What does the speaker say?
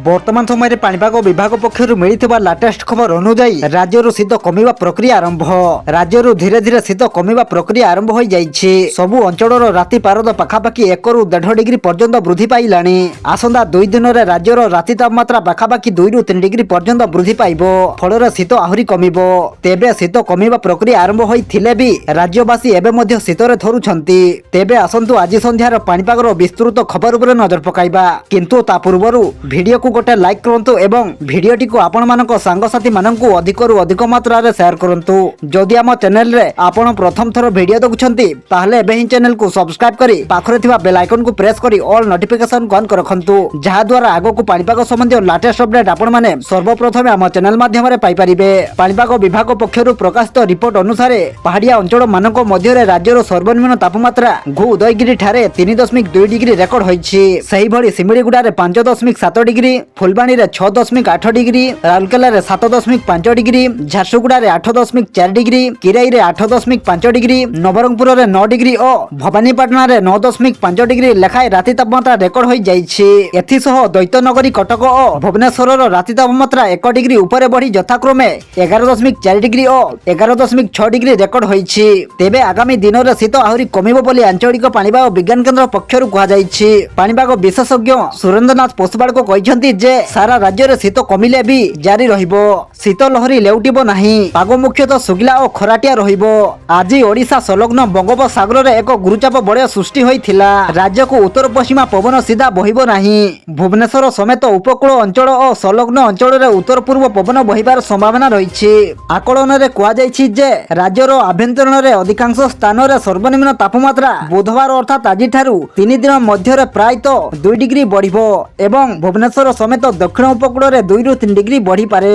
बर्तमान समय पाणीपाग विभाग पक्षर मिलता लाटेस्ट खबर अनुजाई राज्य शीत कमिबा प्रक्रिया आरंभ। राज्य धीरे धीरे शीत कमिबा प्रक्रिया आरंभ हो जाइछि। सबु अंचल राति पारद पाखापाखि 1 ରୁ 1.5 डिग्री पर्यंत वृद्धि पाइलानी। आसंता 2 दिन में राज्यर राति तापमात्रा पाखापाखि 2 ରୁ 3 डिग्री पर्यंत वृद्धि पाइब। फल शीत आहरी कमिब। तेबे शीत कमिबा प्रक्रिया आरंभ होइथिले भी राज्यवासी एबे मध्य शीतरे थरुछंती। तेबे आसंतु आज संध्यार पाणीपागर विस्तृत खबर उपरे नजर पकाइबा। किंतु ता पूर्वरु वीडियो को गोटे लाइक करंतु एवं वीडियोटी को आपण मानक सांगसाथी मानकु अधिकरु अधिक मात्रा रे शेयर करंतु। जदि आम चैनल रे आपण प्रथम थर वीडियो देखुछंती ताहले एबे ही चैनल को सब्सक्राइब करी पाखरे थिबा बेल आइकन को प्रेस करी ऑल नोटिफिकेशन को ऑन कर रखंतु, जहा द्वारा आगो को पाणीपाग संबंधी लेटेस्ट अपडेट आपण माने सर्वप्रथम आम चैनल माध्यम रे पाई परिबे। पाणीपाग विभाग पक्षरु प्रकाशित रिपोर्ट अनुसार पहाड़िया अंचल मानक मध्य राज्यर सर्वनिम्न तापमात्रा उदयगिरी ठारे 3.2 डिग्री रेकर्ड होइछि। सही भली सिमिलीगुड़ा रे 5.7 डिग्री, फुलबाणी रे 6.8 डिग्री, राउरकेला रे 7.5 डिग्री, झारसुगुड़ा रे 8.4 डिग्री, किराई रे 8.5 डिग्री, नवरंगपुर रे 9 डिग्री और भवानीपाटना रे 9.5 डिग्री लेखाए राति तापमात्रा रेकर्ड हो जाइछि। एथिसह दैत्यनगरी कटक और भुवनेश्वर रो राति तापमात्रा 1 डिग्री ऊपर बढ़ी यथाक्रमे 11.4 डिग्री और 11.6 डिग्री रेकर्ड होइछि। तेबे आगामी दिन रे शीत आहरी कमिबो बोली आंचलिक पाणीपाग विज्ञान केन्द्र पक्षरु कहा जाइछि। पाणीपाग विशेषज्ञ सुरेंद्रनाथ पोसवाड़ को कहते जे सारा राज्य रे शीत कमिले भी जारी रहिबो। शीत लहरी लेउटिबो नाही। पाग मुख्यतः सुगिला और खराटिया रहिबो। आज ओडिशा संलग्न बंगोपसागर रे एक गुरुचाप बलय सृष्टि होइथिला। राज्य को उत्तर पश्चिमा पवन सीधा बहिबो नाही। भुवनेश्वर समेत उपकूल अंचल और संलग्न अंचल रे उत्तर पूर्व पवन बहिबार संभावना रहिछि। आकलन रे कुआ जाइछि जे राज्यर आभ्यंतरण रे अधिकांश स्थान रे सर्वनिम्न तापमात्रा बुधवार अर्थात आज 3 दिन मध्य प्रायतः 2 डिग्री बढ़िबो एवं भुवनेश्वर समेत दक्षिण उपकूल रे 2 ରୁ 3 डिग्री बढ़ी पारे।